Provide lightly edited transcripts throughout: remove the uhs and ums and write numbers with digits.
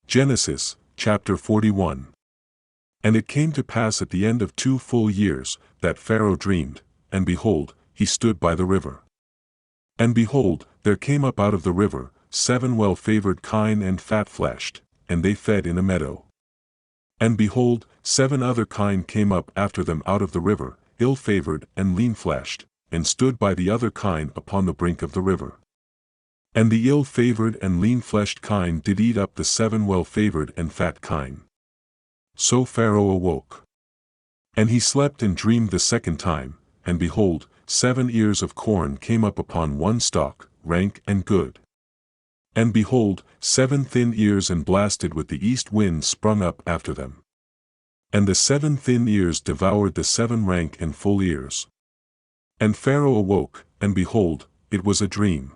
Genesis, chapter 41. And it came to pass at the end of 2 full years, that Pharaoh dreamed, and behold, he stood by the river. And behold, there came up out of the river 7 well-favored kine and fat-fleshed, and they fed in a meadow. And behold, 7 other kine came up after them out of the river, ill-favored and lean-fleshed, and stood by the other kine upon the brink of the river. And the ill-favored and lean-fleshed kine did eat up the 7 well-favored and fat kine. So Pharaoh awoke. And he slept and dreamed the second time, and behold, 7 ears of corn came up upon one stalk, rank and good. And behold, 7 thin ears and blasted with the east wind sprung up after them. And the 7 thin ears devoured the 7 rank and full ears. And Pharaoh awoke, and behold, it was a dream.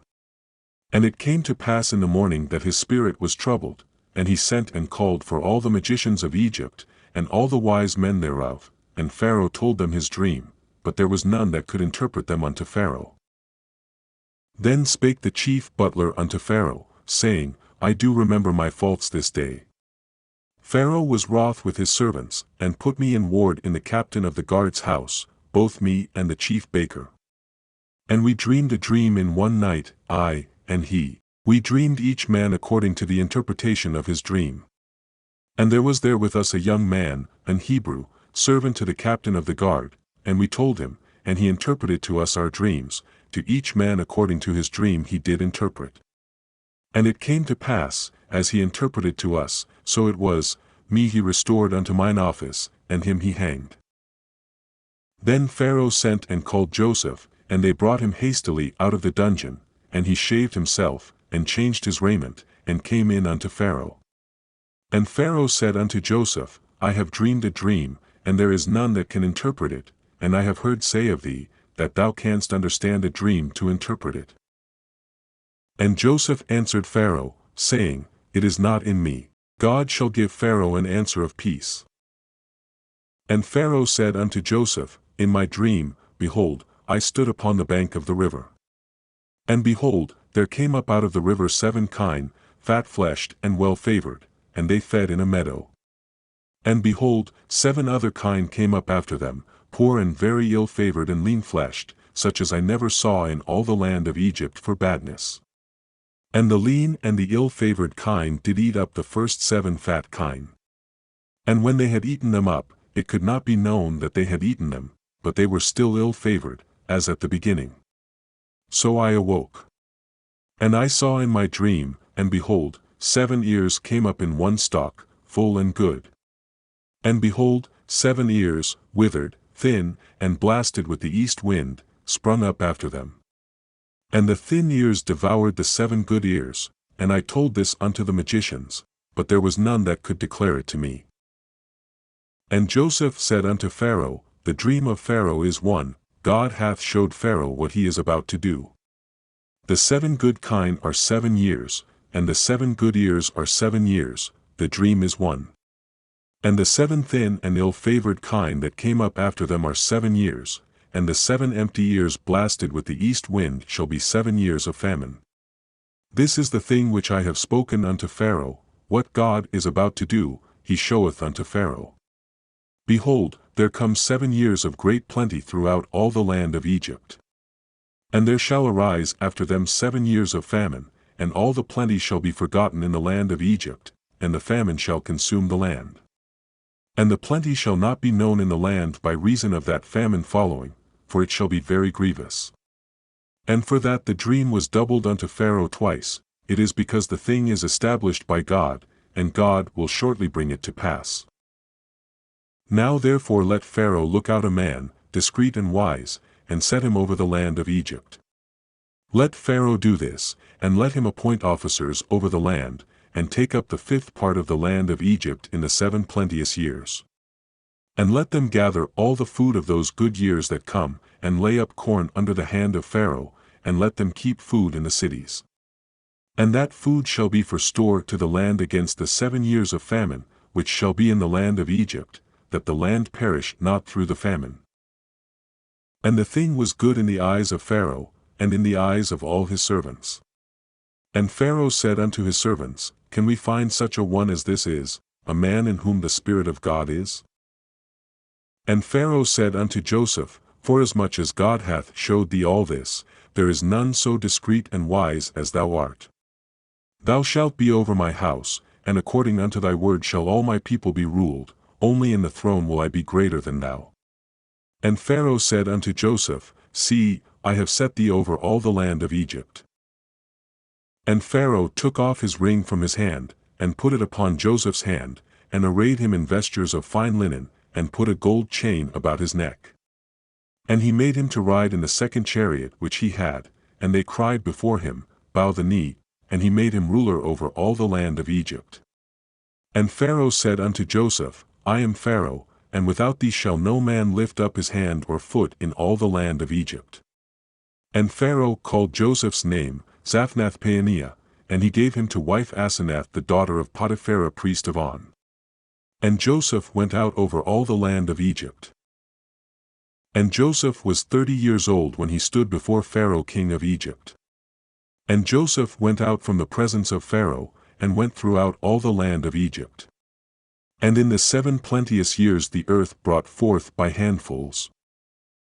And it came to pass in the morning that his spirit was troubled, and he sent and called for all the magicians of Egypt, and all the wise men thereof, and Pharaoh told them his dream, but there was none that could interpret them unto Pharaoh. Then spake the chief butler unto Pharaoh, saying, I do remember my faults this day. Pharaoh was wroth with his servants, and put me in ward in the captain of the guard's house, both me and the chief baker. And we dreamed a dream in one night, I, and he. We dreamed each man according to the interpretation of his dream. And there was there with us a young man, an Hebrew, servant to the captain of the guard, and we told him, and he interpreted to us our dreams, to each man according to his dream he did interpret. And it came to pass, as he interpreted to us, so it was, me he restored unto mine office, and him he hanged. Then Pharaoh sent and called Joseph, and they brought him hastily out of the dungeon, and he shaved himself, and changed his raiment, and came in unto Pharaoh. And Pharaoh said unto Joseph, I have dreamed a dream, and there is none that can interpret it, and I have heard say of thee, that thou canst understand a dream to interpret it. And Joseph answered Pharaoh, saying, It is not in me. God shall give Pharaoh an answer of peace. And Pharaoh said unto Joseph, In my dream, behold, I stood upon the bank of the river. And behold, there came up out of the river 7 kine, fat-fleshed and well-favored, and they fed in a meadow. And behold, 7 other kine came up after them, poor and very ill-favored and lean-fleshed, such as I never saw in all the land of Egypt for badness. And the lean and the ill-favored kine did eat up the first 7 fat kine. And when they had eaten them up, it could not be known that they had eaten them, but they were still ill-favored, as at the beginning. So I awoke. And I saw in my dream, and behold, 7 ears came up in one stalk, full and good. And behold, 7 ears, withered, thin, and blasted with the east wind, sprung up after them. And the thin ears devoured the 7 good ears, and I told this unto the magicians, but there was none that could declare it to me. And Joseph said unto Pharaoh, The dream of Pharaoh is one, God hath showed Pharaoh what he is about to do. The 7 good kine are 7 years, and the 7 good ears are 7 years, the dream is one. And the 7 thin and ill-favored kine that came up after them are 7 years, and the 7 empty ears blasted with the east wind shall be 7 years of famine. This is the thing which I have spoken unto Pharaoh, what God is about to do, he showeth unto Pharaoh. Behold, there come 7 years of great plenty throughout all the land of Egypt. And there shall arise after them 7 years of famine, and all the plenty shall be forgotten in the land of Egypt, and the famine shall consume the land. And the plenty shall not be known in the land by reason of that famine following, for it shall be very grievous. And for that the dream was doubled unto Pharaoh twice, it is because the thing is established by God, and God will shortly bring it to pass. Now therefore let Pharaoh look out a man, discreet and wise, and set him over the land of Egypt. Let Pharaoh do this, and let him appoint officers over the land, and take up the 5th part of the land of Egypt in the 7 plenteous years. And let them gather all the food of those good years that come, and lay up corn under the hand of Pharaoh, and let them keep food in the cities. And that food shall be for store to the land against the 7 years of famine, which shall be in the land of Egypt, that the land perish not through the famine. And the thing was good in the eyes of Pharaoh, and in the eyes of all his servants. And Pharaoh said unto his servants, can we find such a one as this is, a man in whom the Spirit of God is? And Pharaoh said unto Joseph, Forasmuch as God hath showed thee all this, there is none so discreet and wise as thou art. Thou shalt be over my house, and according unto thy word shall all my people be ruled, only in the throne will I be greater than thou. And Pharaoh said unto Joseph, See, I have set thee over all the land of Egypt. And Pharaoh took off his ring from his hand, and put it upon Joseph's hand, and arrayed him in vestures of fine linen, and put a gold chain about his neck. And he made him to ride in the second chariot which he had, and they cried before him, Bow the knee, and he made him ruler over all the land of Egypt. And Pharaoh said unto Joseph, I am Pharaoh, and without thee shall no man lift up his hand or foot in all the land of Egypt. And Pharaoh called Joseph's name, Zaphnath-Paaneah, and he gave him to wife Asenath the daughter of Potiphera priest of On. And Joseph went out over all the land of Egypt. And Joseph was 30 years old when he stood before Pharaoh king of Egypt. And Joseph went out from the presence of Pharaoh, and went throughout all the land of Egypt. And in the 7 plenteous years the earth brought forth by handfuls.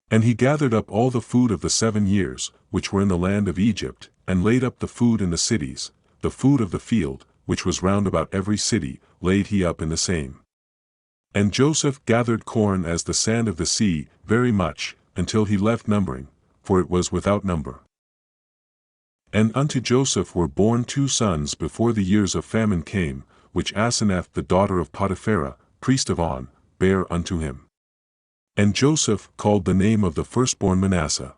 And he gathered up all the food of the 7 years, which were in the land of Egypt, and laid up the food in the cities, the food of the field, which was round about every city, laid he up in the same. And Joseph gathered corn as the sand of the sea, very much, until he left numbering, for it was without number. And unto Joseph were born 2 sons before the years of famine came, which Asenath the daughter of Potiphera, priest of On, bare unto him. And Joseph called the name of the firstborn Manasseh.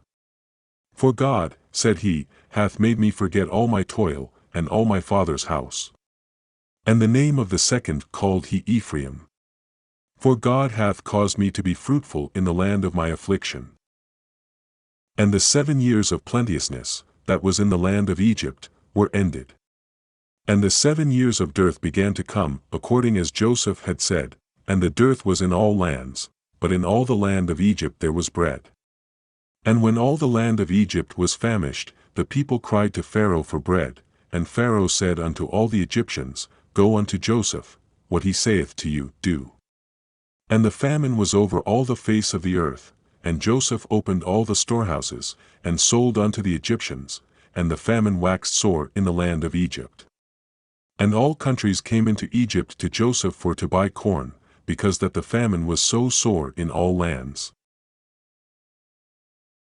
For God, said he, hath made me forget all my toil, and all my father's house. And the name of the second called he Ephraim. For God hath caused me to be fruitful in the land of my affliction. And the 7 years of plenteousness, that was in the land of Egypt, were ended. And the 7 years of dearth began to come, according as Joseph had said, and the dearth was in all lands, but in all the land of Egypt there was bread. And when all the land of Egypt was famished, the people cried to Pharaoh for bread, and Pharaoh said unto all the Egyptians, Go unto Joseph, what he saith to you, do. And the famine was over all the face of the earth, and Joseph opened all the storehouses, and sold unto the Egyptians, and the famine waxed sore in the land of Egypt. And all countries came into Egypt to Joseph for to buy corn, because that the famine was so sore in all lands.